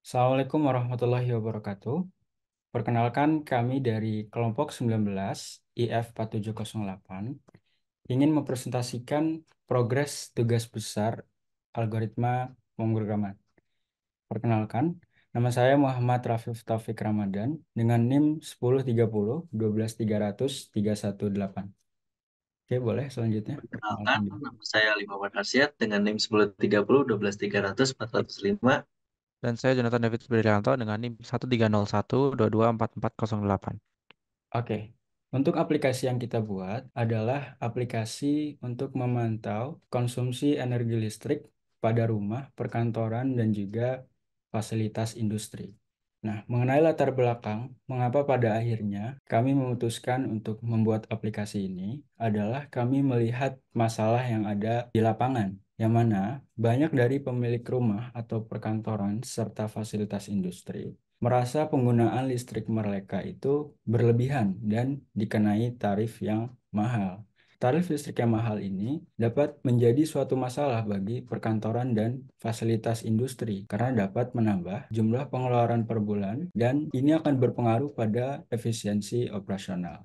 Assalamualaikum warahmatullahi wabarakatuh. Perkenalkan kami dari kelompok 19 IF 4708 ingin mempresentasikan progres tugas besar algoritma pemrograman. Perkenalkan, nama saya Muhammad Rafif Taufik Ramadan dengan NIM 1030 12300 318. Oke, boleh selanjutnya Perkenalkan, perkenalkan diri. nama saya Limawan Arsyad dengan NIM 1030 12300 405. Dan saya Jonathan David Brilianto dengan NIM 1301 224408. Oke, untuk aplikasi yang kita buat adalah aplikasi untuk memantau konsumsi energi listrik pada rumah, perkantoran, dan juga fasilitas industri. Nah, mengenai latar belakang, mengapa pada akhirnya kami memutuskan untuk membuat aplikasi ini adalah kami melihat masalah yang ada di lapangan, yang mana banyak dari pemilik rumah atau perkantoran serta fasilitas industri merasa penggunaan listrik mereka itu berlebihan dan dikenai tarif yang mahal. Tarif listrik yang mahal ini dapat menjadi suatu masalah bagi perkantoran dan fasilitas industri karena dapat menambah jumlah pengeluaran per bulan dan ini akan berpengaruh pada efisiensi operasional.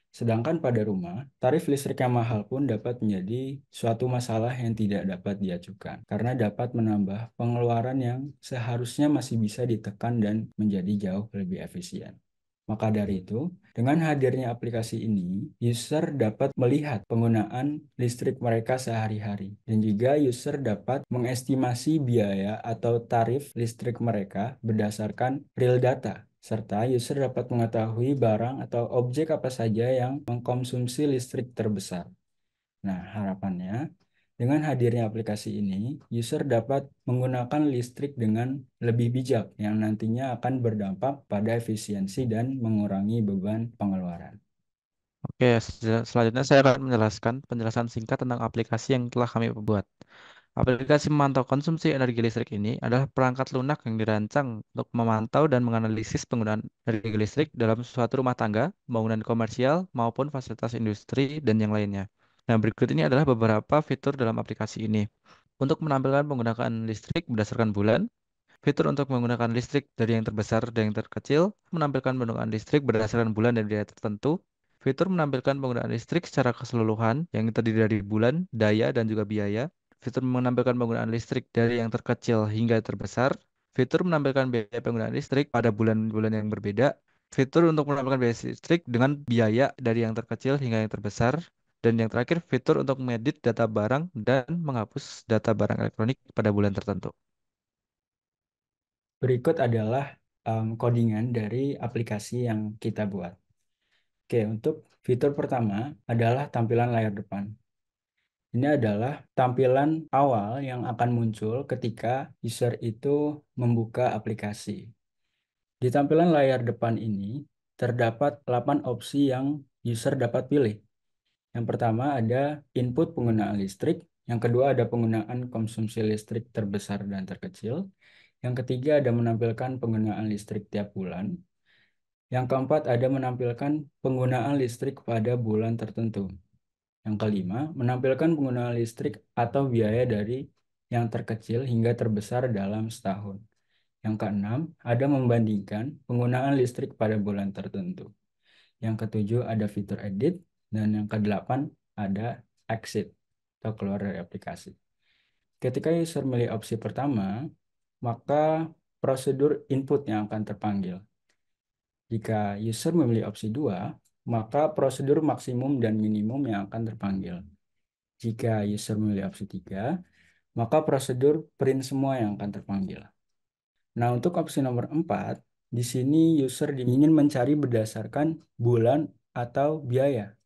Sedangkan pada rumah, tarif listrik yang mahal pun dapat menjadi suatu masalah yang tidak dapat diajukan karena dapat menambah pengeluaran yang seharusnya masih bisa ditekan dan menjadi jauh lebih efisien. Maka dari itu, dengan hadirnya aplikasi ini, user dapat melihat penggunaan listrik mereka sehari-hari dan juga user dapat mengestimasi biaya atau tarif listrik mereka berdasarkan real data serta user dapat mengetahui barang atau objek apa saja yang mengkonsumsi listrik terbesar. Nah, harapannya dengan hadirnya aplikasi ini, user dapat menggunakan listrik dengan lebih bijak yang nantinya akan berdampak pada efisiensi dan mengurangi beban pengeluaran. Oke, selanjutnya saya akan menjelaskan penjelasan singkat tentang aplikasi yang telah kami buat. Aplikasi memantau konsumsi energi listrik ini adalah perangkat lunak yang dirancang untuk memantau dan menganalisis penggunaan energi listrik dalam suatu rumah tangga, bangunan komersial, maupun fasilitas industri dan yang lainnya. Nah, berikut ini adalah beberapa fitur dalam aplikasi ini. Untuk menampilkan penggunaan listrik berdasarkan bulan, fitur untuk menggunakan listrik dari yang terbesar dan yang terkecil, menampilkan penggunaan listrik berdasarkan bulan dan biaya tertentu, fitur menampilkan penggunaan listrik secara keseluruhan yang terdiri dari bulan, daya, dan juga biaya, fitur menampilkan penggunaan listrik dari yang terkecil hingga terbesar, fitur menampilkan biaya penggunaan listrik pada bulan-bulan yang berbeda, fitur untuk menampilkan biaya listrik dengan biaya dari yang terkecil hingga yang terbesar, dan yang terakhir fitur untuk mengedit data barang dan menghapus data barang elektronik pada bulan tertentu. Berikut adalah codingan dari aplikasi yang kita buat. Oke, untuk fitur pertama adalah tampilan layar depan. Ini adalah tampilan awal yang akan muncul ketika user itu membuka aplikasi. Di tampilan layar depan ini terdapat 8 opsi yang user dapat pilih. Yang pertama ada input penggunaan listrik, yang kedua ada penggunaan konsumsi listrik terbesar dan terkecil, yang ketiga ada menampilkan penggunaan listrik tiap bulan, yang keempat ada menampilkan penggunaan listrik pada bulan tertentu. Yang kelima, menampilkan penggunaan listrik atau biaya dari yang terkecil hingga terbesar dalam setahun. Yang keenam, ada membandingkan penggunaan listrik pada bulan tertentu. Yang ketujuh, ada fitur edit. Dan yang kedelapan, ada exit atau keluar dari aplikasi. Ketika user memilih opsi pertama, maka prosedur input yang akan terpanggil. Jika user memilih opsi 2, maka prosedur maksimum dan minimum yang akan terpanggil. Jika user memilih opsi 3, maka prosedur print semua yang akan terpanggil. Nah, untuk opsi nomor 4, di sini user ingin mencari berdasarkan bulan atau biaya.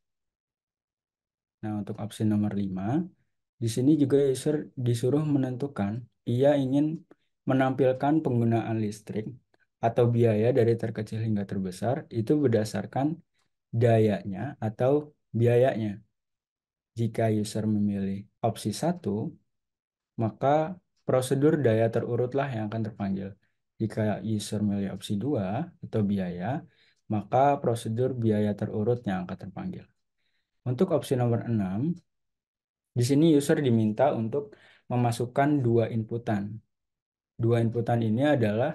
Nah, untuk opsi nomor 5, di sini juga user disuruh menentukan ia ingin menampilkan penggunaan listrik atau biaya dari terkecil hingga terbesar itu berdasarkan dayanya atau biayanya. Jika user memilih opsi 1, maka prosedur daya terurutlah yang akan terpanggil. Jika user memilih opsi 2 atau biaya, maka prosedur biaya terurut yang akan terpanggil. Untuk opsi nomor 6, di sini user diminta untuk memasukkan dua inputan. Dua inputan ini adalah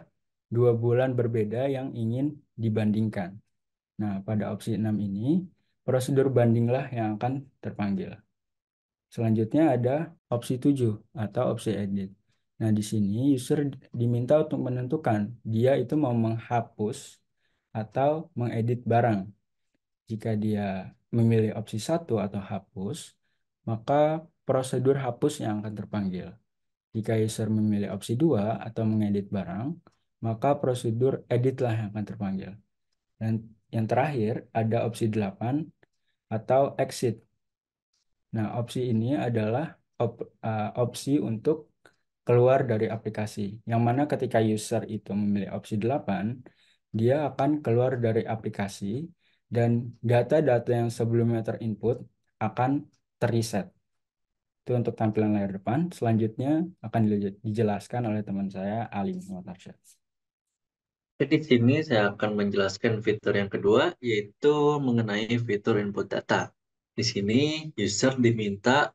dua bulan berbeda yang ingin dibandingkan. Nah, pada opsi 6 ini, prosedur bandinglah yang akan terpanggil. Selanjutnya ada opsi 7 atau opsi edit. Nah, di sini user diminta untuk menentukan dia itu mau menghapus atau mengedit barang. Jika dia memilih opsi 1 atau hapus, maka prosedur hapus yang akan terpanggil. Jika user memilih opsi 2 atau mengedit barang, maka prosedur editlah yang akan terpanggil. Dan yang terakhir ada opsi 8 atau exit. Nah, opsi ini adalah opsi untuk keluar dari aplikasi. Yang mana ketika user itu memilih opsi 8, dia akan keluar dari aplikasi dan data-data yang sebelumnya terinput akan terreset. Itu untuk tampilan layar depan. Selanjutnya akan dijelaskan oleh teman saya, Ali Muhammad Arsyad. Jadi di sini saya akan menjelaskan fitur yang kedua, yaitu mengenai fitur input data. Di sini user diminta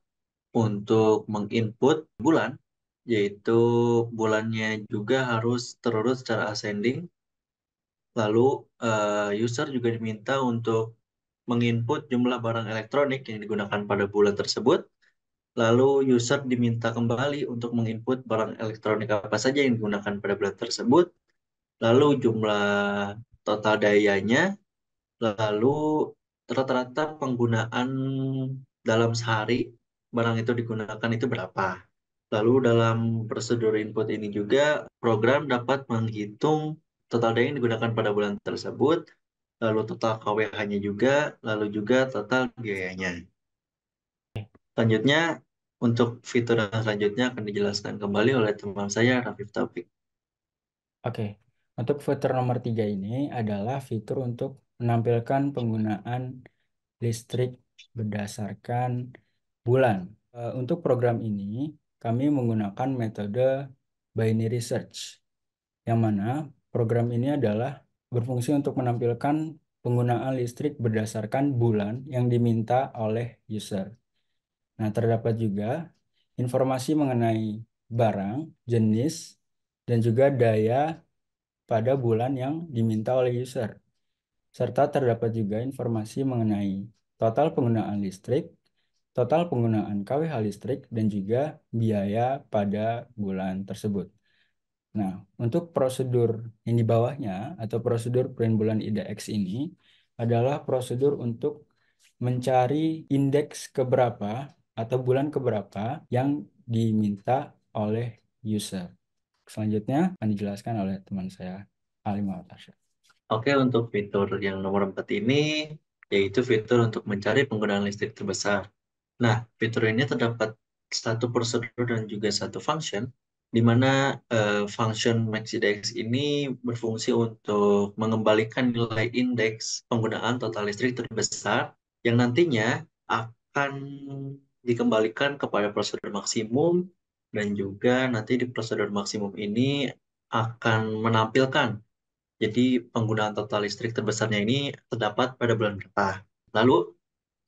untuk menginput bulan, yaitu bulannya juga harus terurut secara ascending. Lalu user juga diminta untuk menginput jumlah barang elektronik yang digunakan pada bulan tersebut. Lalu user diminta kembali untuk menginput barang elektronik apa saja yang digunakan pada bulan tersebut. Lalu jumlah total dayanya, lalu rata-rata penggunaan dalam sehari barang itu digunakan itu berapa. Lalu dalam prosedur input ini juga program dapat menghitung total daya yang digunakan pada bulan tersebut, lalu total KWH-nya juga, lalu juga total biayanya. Selanjutnya, untuk fitur yang selanjutnya akan dijelaskan kembali oleh teman saya, Rafif Taufik. Oke, untuk fitur nomor 3 ini adalah fitur untuk menampilkan penggunaan listrik berdasarkan bulan. Untuk program ini, kami menggunakan metode binary search, yang mana program ini adalah berfungsi untuk menampilkan penggunaan listrik berdasarkan bulan yang diminta oleh user. Nah, terdapat juga informasi mengenai barang, jenis, dan juga daya pada bulan yang diminta oleh user. Serta terdapat juga informasi mengenai total penggunaan listrik, total penggunaan KWH listrik, dan juga biaya pada bulan tersebut. Nah, untuk prosedur yang di bawahnya atau prosedur print bulan IDX ini adalah prosedur untuk mencari indeks keberapa atau bulan keberapa yang diminta oleh user. Selanjutnya akan dijelaskan oleh teman saya, Ali Muhammad Arsyad. Oke, untuk fitur yang nomor 4 ini, yaitu fitur untuk mencari penggunaan listrik terbesar. Nah, fitur ini terdapat satu prosedur dan juga satu function, di mana function MaxIndex ini berfungsi untuk mengembalikan nilai indeks penggunaan total listrik terbesar, yang nantinya akan dikembalikan kepada prosedur maksimum, dan juga nanti di prosedur maksimum ini akan menampilkan jadi penggunaan total listrik terbesarnya ini terdapat pada bulan berapa. Lalu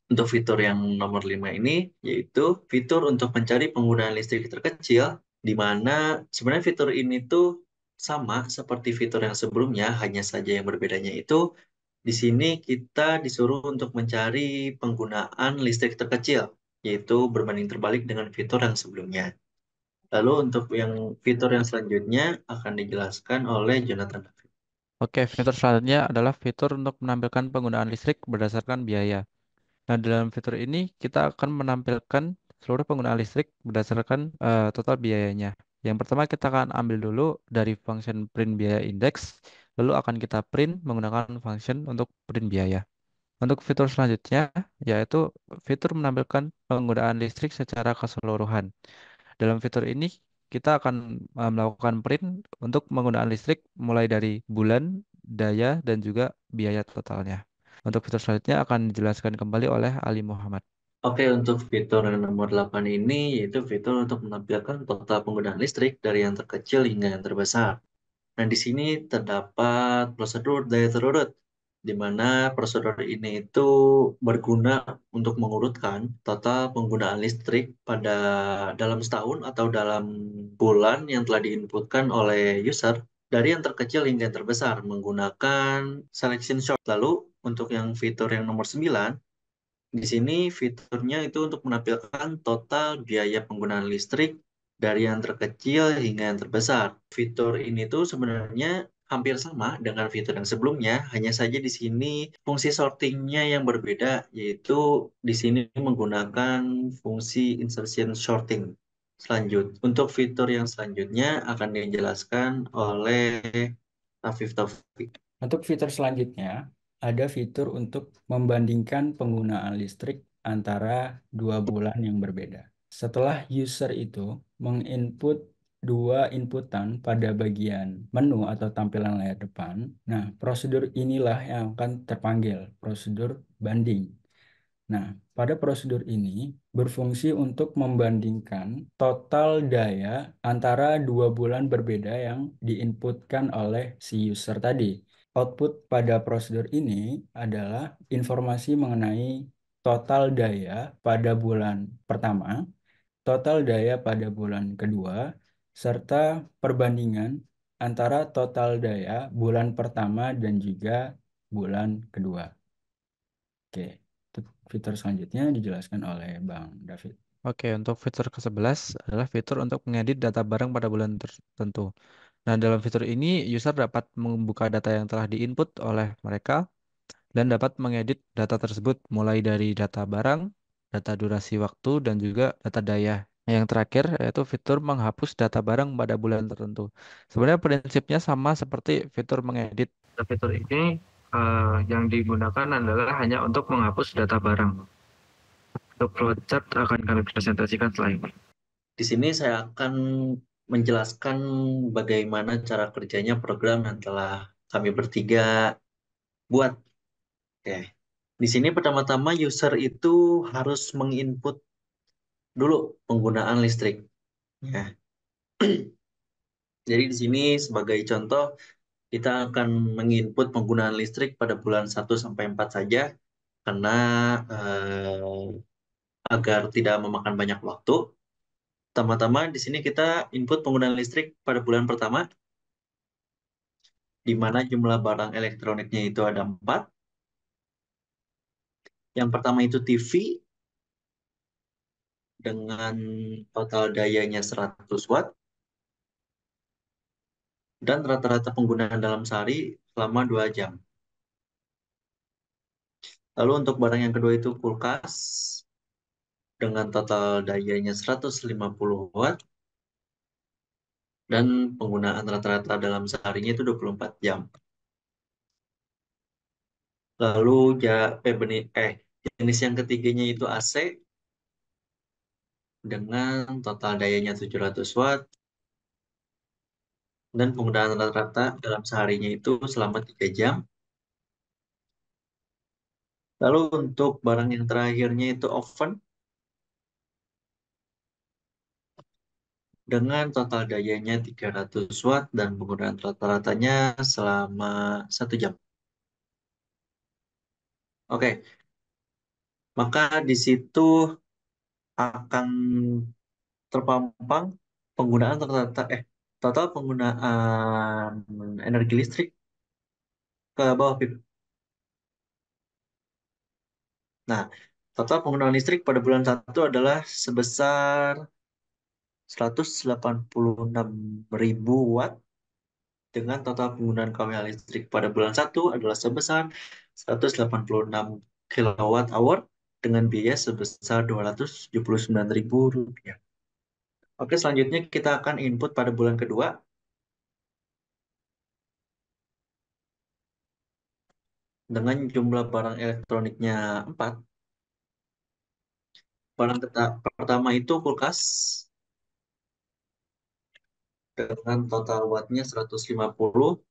untuk fitur yang nomor 5 ini, yaitu fitur untuk mencari penggunaan listrik terkecil, di mana sebenarnya fitur ini tuh sama seperti fitur yang sebelumnya, hanya saja yang berbedanya itu, di sini kita disuruh untuk mencari penggunaan listrik terkecil, yaitu berbanding terbalik dengan fitur yang sebelumnya. Lalu untuk yang fitur yang selanjutnya akan dijelaskan oleh Jonathan. Oke, fitur selanjutnya adalah fitur untuk menampilkan penggunaan listrik berdasarkan biaya. Nah, dalam fitur ini kita akan menampilkan seluruh penggunaan listrik berdasarkan total biayanya. Yang pertama kita akan ambil dulu dari function print biaya index, lalu akan kita print menggunakan function untuk print biaya. Untuk fitur selanjutnya yaitu fitur menampilkan penggunaan listrik secara keseluruhan. Dalam fitur ini kita akan melakukan print untuk penggunaan listrik mulai dari bulan, daya, dan juga biaya totalnya. Untuk fitur selanjutnya akan dijelaskan kembali oleh Ali Muhammad. Oke, untuk fitur yang nomor 8 ini yaitu fitur untuk menampilkan total penggunaan listrik dari yang terkecil hingga yang terbesar. Nah, di sini terdapat prosedur daya terurut, di mana prosedur ini itu berguna untuk mengurutkan total penggunaan listrik pada dalam setahun atau dalam bulan yang telah diinputkan oleh user. dari yang terkecil hingga yang terbesar menggunakan selection sort. Lalu untuk yang fitur yang nomor 9, di sini fiturnya itu untuk menampilkan total biaya penggunaan listrik dari yang terkecil hingga yang terbesar. Fitur ini tuh sebenarnya hampir sama dengan fitur yang sebelumnya, hanya saja di sini fungsi sortingnya yang berbeda, yaitu di sini menggunakan fungsi insertion sorting. Untuk fitur yang selanjutnya akan dijelaskan oleh Afif Taufik. Untuk fitur selanjutnya, ada fitur untuk membandingkan penggunaan listrik antara dua bulan yang berbeda. Setelah user itu menginput dua inputan pada bagian menu atau tampilan layar depan, nah prosedur inilah yang akan terpanggil, prosedur banding. Nah, pada prosedur ini berfungsi untuk membandingkan total daya antara dua bulan berbeda yang diinputkan oleh si user tadi. Output pada prosedur ini adalah informasi mengenai total daya pada bulan pertama, total daya pada bulan kedua, serta perbandingan antara total daya bulan pertama dan juga bulan kedua. Oke, fitur selanjutnya dijelaskan oleh Bang David. Oke, untuk fitur ke-11 adalah fitur untuk mengedit data barang pada bulan tertentu. Nah, dalam fitur ini, user dapat membuka data yang telah diinput oleh mereka dan dapat mengedit data tersebut mulai dari data barang, data durasi waktu, dan juga data daya. Nah, yang terakhir yaitu fitur menghapus data barang pada bulan tertentu. Sebenarnya prinsipnya sama seperti fitur mengedit. Fitur ini yang digunakan adalah hanya untuk menghapus data barang. Untuk flowchart akan kami presentasikan setelah ini. Di sini saya akan menjelaskan bagaimana cara kerjanya program yang telah kami bertiga buat. Oke. Di sini pertama-tama user itu harus menginput dulu penggunaan listrik. Ya. Jadi di sini sebagai contoh kita akan menginput penggunaan listrik pada bulan 1 sampai 4 saja karena agar tidak memakan banyak waktu. Pertama-tama di sini kita input penggunaan listrik pada bulan pertama, di mana jumlah barang elektroniknya itu ada 4. Yang pertama itu TV dengan total dayanya 100 watt dan rata-rata penggunaan dalam sehari selama 2 jam. Lalu untuk barang yang kedua itu kulkas dengan total dayanya 150 watt dan penggunaan rata-rata dalam seharinya itu 24 jam. Lalu jenis yang ketiganya itu AC dengan total dayanya 700 watt dan penggunaan rata-rata dalam seharinya itu selama 3 jam. Lalu untuk barang yang terakhirnya itu oven dengan total dayanya 300 watt dan penggunaan rata-ratanya selama 1 jam. Oke, maka di situ akan terpampang penggunaan total penggunaan energi listrik ke bawah PIP. Nah, total penggunaan listrik pada bulan 1 adalah sebesar 186.000 watt dengan total penggunaan KWH listrik pada bulan 1 adalah sebesar 186 kilowatt hour dengan biaya sebesar Rp279.000. Oke, selanjutnya kita akan input pada bulan kedua dengan jumlah barang elektroniknya 4. Pertama itu kulkas dengan total wattnya 150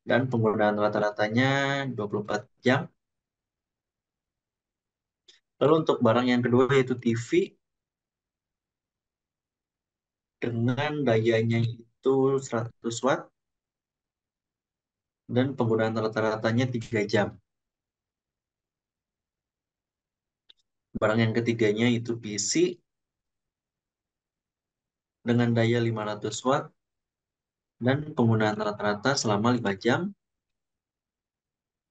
dan penggunaan rata-ratanya 24 jam. Lalu untuk barang yang kedua yaitu TV dengan dayanya itu 100 watt dan penggunaan rata-ratanya 3 jam. Barang yang ketiganya itu PC dengan daya 500 watt dan penggunaan rata-rata selama 5 jam.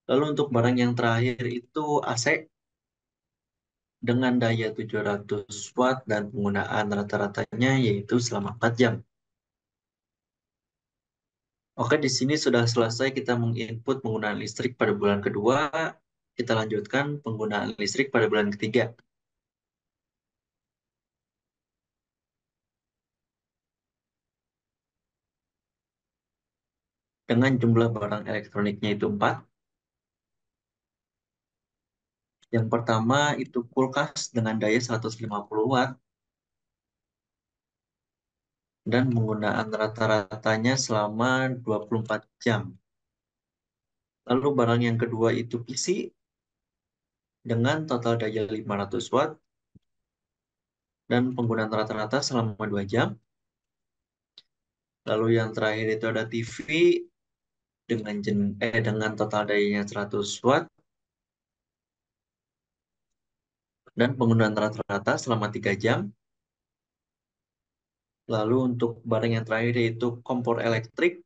Lalu untuk barang yang terakhir itu AC dengan daya 700 watt dan penggunaan rata-ratanya yaitu selama 4 jam. Oke, di sini sudah selesai kita menginput penggunaan listrik pada bulan kedua. Kita lanjutkan penggunaan listrik pada bulan ketiga. Dengan jumlah barang elektroniknya itu 4. Yang pertama itu kulkas dengan daya 150 watt dan penggunaan rata-ratanya selama 24 jam. Lalu barang yang kedua itu PC dengan total daya 500 watt dan penggunaan rata-rata selama 2 jam. Lalu yang terakhir itu ada TV dengan total dayanya 100 watt dan penggunaan rata-rata selama 3 jam. Lalu untuk barang yang terakhir yaitu kompor elektrik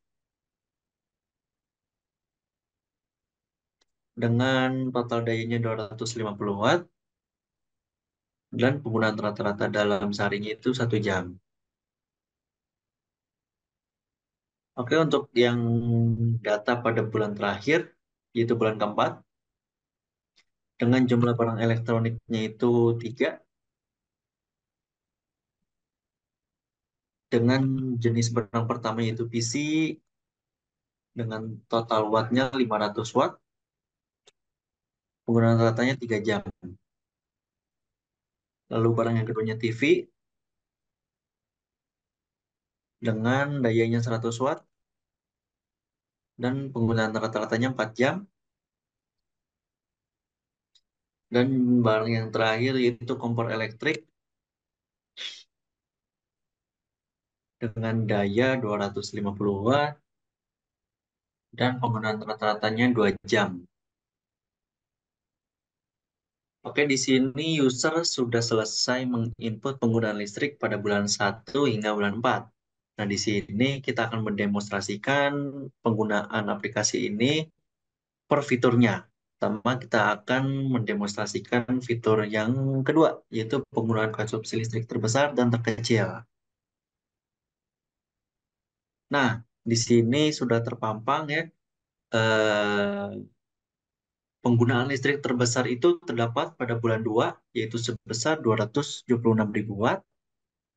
dengan total dayanya 250 watt dan penggunaan rata-rata dalam seharinya itu 1 jam. Oke, untuk yang data pada bulan terakhir, yaitu bulan keempat, dengan jumlah barang elektroniknya itu 3, dengan jenis barang pertama yaitu PC, dengan total wattnya 500 watt, penggunaan ratanya 3 jam. Lalu barang yang keduanya TV, dengan dayanya 100 watt, dan penggunaan rata-ratanya 4 jam. Dan barang yang terakhir yaitu kompor elektrik, dengan daya 250 watt, dan penggunaan rata-ratanya 2 jam. Oke, di sini user sudah selesai menginput penggunaan listrik pada bulan 1 hingga bulan 4. Nah, di sini kita akan mendemonstrasikan penggunaan aplikasi ini per fiturnya. Pertama, kita akan mendemonstrasikan fitur yang kedua, yaitu penggunaan konsumsi listrik terbesar dan terkecil. Nah, di sini sudah terpampang ya, eh, penggunaan listrik terbesar itu terdapat pada bulan 2, yaitu sebesar 276.000 watt,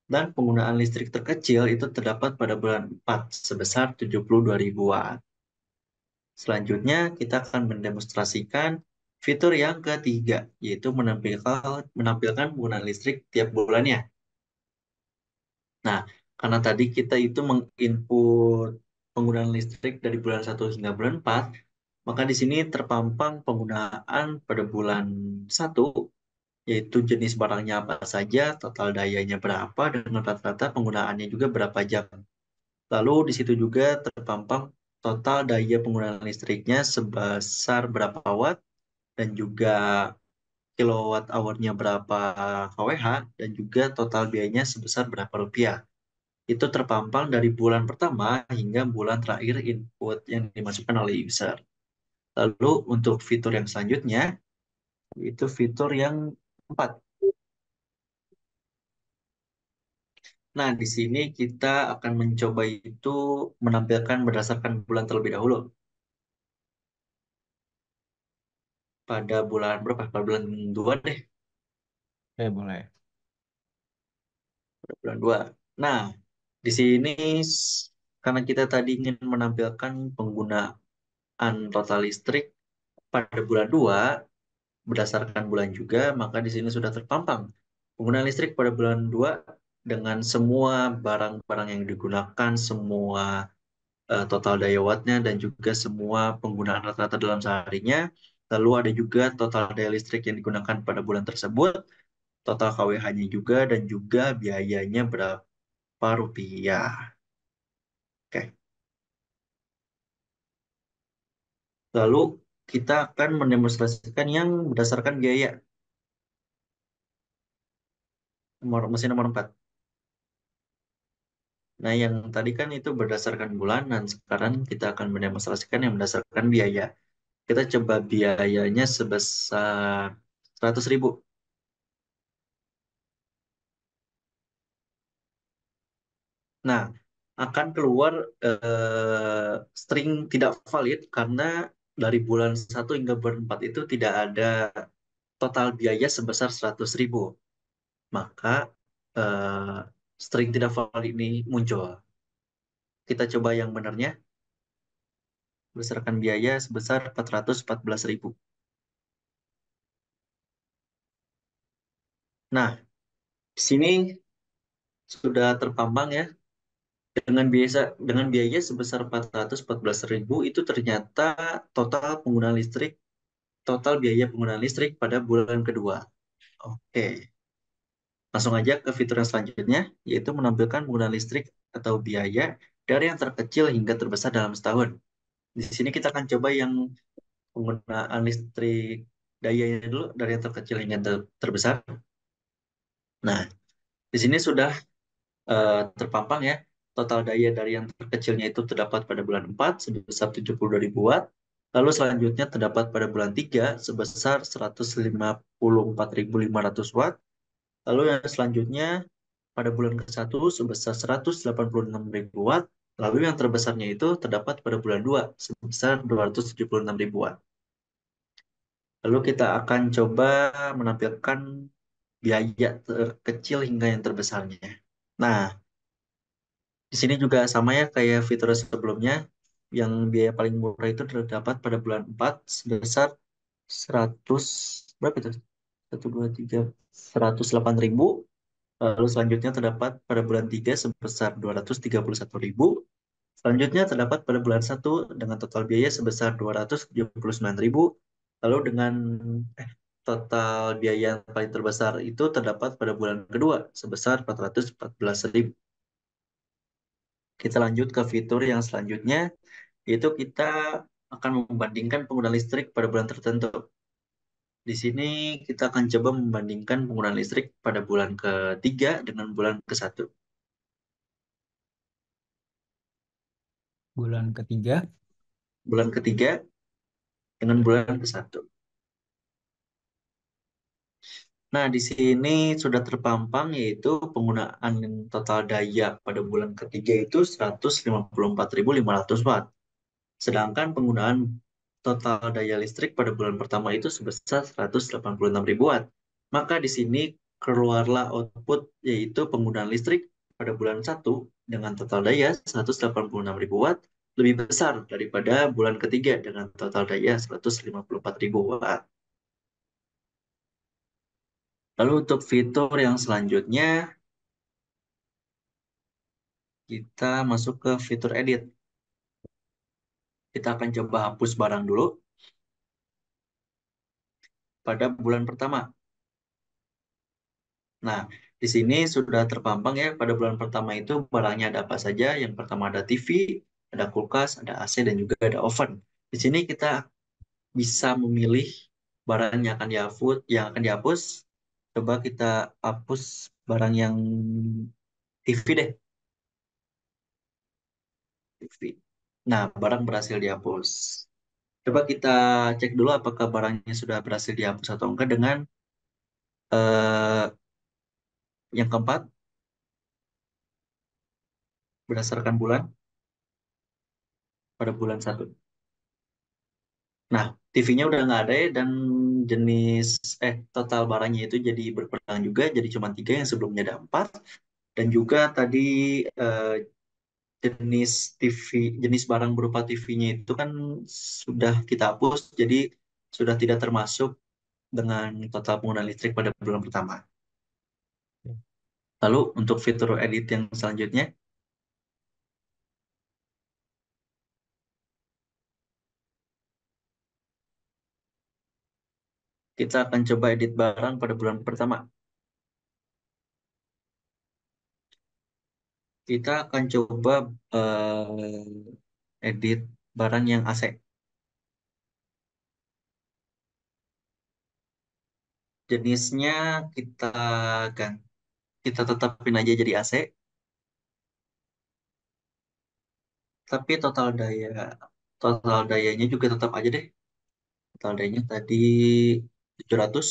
dan penggunaan listrik terkecil itu terdapat pada bulan 4, sebesar 72.000 watt. Selanjutnya, kita akan mendemonstrasikan fitur yang ketiga, yaitu menampilkan penggunaan listrik tiap bulannya. Nah, karena tadi kita itu menginput penggunaan listrik dari bulan 1 hingga bulan 4, maka di sini terpampang penggunaan pada bulan 1, yaitu jenis barangnya apa saja, total dayanya berapa, dan rata-rata penggunaannya juga berapa jam. Lalu di situ juga terpampang total daya penggunaan listriknya sebesar berapa watt, dan juga kilowatt hournya berapa kWh, dan juga total biayanya sebesar berapa rupiah. Itu terpampang dari bulan pertama hingga bulan terakhir input yang dimasukkan oleh user. Lalu untuk fitur yang selanjutnya, itu fitur yang keempat. Nah, di sini kita akan mencoba itu menampilkan berdasarkan bulan terlebih dahulu. Pada bulan berapa? Pada bulan 2 deh. Oke, boleh. Pada bulan 2. Nah, di sini karena kita tadi ingin menampilkan penggunaan total listrik pada bulan 2 berdasarkan bulan juga, maka di sini sudah terpampang penggunaan listrik pada bulan 2 dengan semua barang-barang yang digunakan, semua total daya wattnya, dan juga semua penggunaan rata-rata dalam seharinya. Lalu ada juga total daya listrik yang digunakan pada bulan tersebut, total KWH-nya juga, dan juga biayanya berapa rupiah. Oke. Lalu kita akan mendemonstrasikan yang berdasarkan biaya. Mesin nomor 4. Nah, yang tadi kan itu berdasarkan bulanan, sekarang kita akan mendemonstrasikan yang berdasarkan biaya. Kita coba biayanya sebesar 100.000. Nah, akan keluar string tidak valid karena dari bulan 1 hingga bulan 4 itu tidak ada total biaya sebesar 100.000. Maka eh, string tidak valid ini muncul. Kita coba yang benarnya, berdasarkan biaya sebesar 414.000. Nah, di sini sudah terpampang ya, dengan biaya sebesar 414.000 itu ternyata total penggunaan listrik, total biaya penggunaan listrik pada bulan kedua. Oke, langsung aja ke fitur yang selanjutnya, yaitu menampilkan penggunaan listrik atau biaya dari yang terkecil hingga terbesar dalam setahun. Di sini kita akan coba yang penggunaan listrik dayanya dulu dari yang terkecil hingga terbesar. Nah, di sini sudah terpampang ya. Total daya dari yang terkecilnya itu terdapat pada bulan 4 sebesar 72.000 watt. Lalu selanjutnya terdapat pada bulan 3 sebesar 154.500 watt. Lalu yang selanjutnya pada bulan ke-1 sebesar 186.000 watt. Lalu yang terbesarnya itu terdapat pada bulan 2 sebesar 276.000 watt. Lalu kita akan coba menampilkan biaya terkecil hingga yang terbesarnya. Nah, di sini juga sama ya kayak fitur sebelumnya. Yang biaya paling murah itu terdapat pada bulan 4 sebesar 100, berapa itu? 1, 2, 3, 108.000. Lalu selanjutnya terdapat pada bulan 3 sebesar 231.000. Selanjutnya terdapat pada bulan 1 dengan total biaya sebesar 279.000. Lalu dengan total biaya yang paling terbesar itu terdapat pada bulan kedua sebesar 414.000. Kita lanjut ke fitur yang selanjutnya, yaitu kita akan membandingkan penggunaan listrik pada bulan tertentu. Di sini kita akan coba membandingkan penggunaan listrik pada bulan ketiga dengan bulan ke-1. Bulan ketiga, Bulan ketiga dengan bulan ke-1. Nah, di sini sudah terpampang yaitu penggunaan total daya pada bulan ketiga itu 154.500 watt. Sedangkan penggunaan total daya listrik pada bulan pertama itu sebesar 186.000 watt. Maka di sini keluarlah output yaitu penggunaan listrik pada bulan 1 dengan total daya 186.000 watt lebih besar daripada bulan ketiga dengan total daya 154.000 watt. Lalu untuk fitur yang selanjutnya, kita masuk ke fitur edit. Kita akan coba hapus barang dulu pada bulan pertama. Nah, di sini sudah terpampang ya, pada bulan pertama itu barangnya ada apa saja. Yang pertama ada TV, ada kulkas, ada AC, dan juga ada oven. Di sini kita bisa memilih barang yang akan dihapus. Coba kita hapus barang yang TV deh, TV. Nah, barang berhasil dihapus. Coba kita cek dulu apakah barangnya sudah berhasil dihapus atau enggak dengan eh, yang keempat, berdasarkan bulan pada bulan 1. Nah, TV-nya udah nggak ada ya, dan jenis total barangnya itu jadi berkurang juga, jadi cuma 3 yang sebelumnya ada 4. Dan juga tadi eh, jenis TV, jenis barang berupa TV-nya itu kan sudah kita hapus, jadi sudah tidak termasuk dengan total penggunaan listrik pada bulan pertama. Lalu untuk fitur edit yang selanjutnya, kita akan coba edit barang pada bulan pertama. Kita akan coba edit barang yang AC. Jenisnya kita gan kita tetapin aja jadi AC. tapi total dayanya juga tetap aja deh. Total dayanya tadi 700.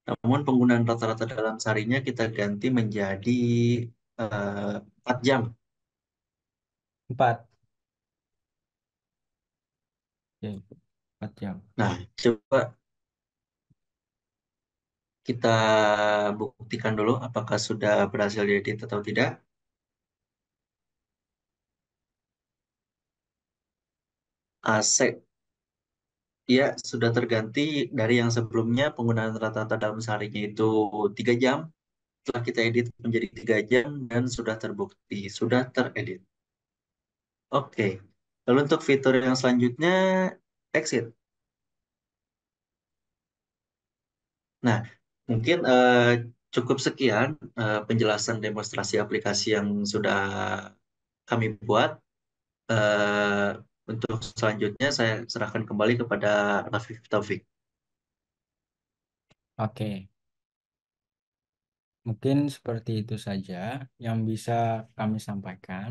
Namun penggunaan rata-rata dalam seharinya kita ganti menjadi 4 jam. 4. Oke, 4 jam. Nah, coba kita buktikan dulu apakah sudah berhasil diedit atau tidak. AC, ya sudah terganti dari yang sebelumnya penggunaan rata-rata dalam seharinya itu 3 jam. Setelah kita edit menjadi 3 jam dan sudah terbukti, sudah teredit. Oke, lalu untuk fitur yang selanjutnya, exit. Nah, mungkin cukup sekian penjelasan demonstrasi aplikasi yang sudah kami buat. Eh, untuk selanjutnya saya serahkan kembali kepada Rafif Taufik. Oke, mungkin seperti itu saja yang bisa kami sampaikan.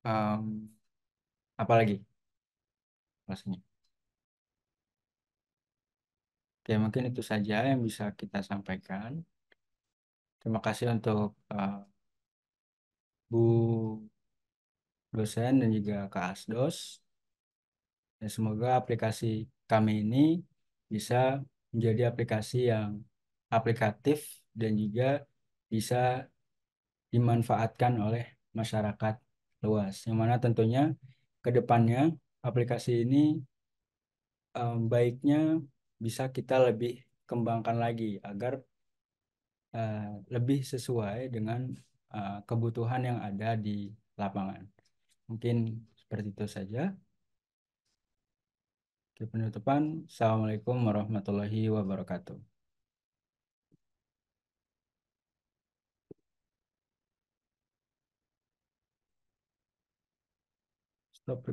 Em, Apalagi maksudnya. Oke, mungkin itu saja yang bisa kita sampaikan. Terima kasih untuk Bu dosen dan juga Kak Asdos. Dan semoga aplikasi kami ini bisa menjadi aplikasi yang aplikatif dan juga bisa dimanfaatkan oleh masyarakat luas. Yang mana tentunya ke depannya aplikasi ini baiknya bisa kita lebih kembangkan lagi agar eh, lebih sesuai dengan kebutuhan yang ada di lapangan. Mungkin seperti itu saja. Oke, penutupan. Assalamualaikum warahmatullahi wabarakatuh. Stop.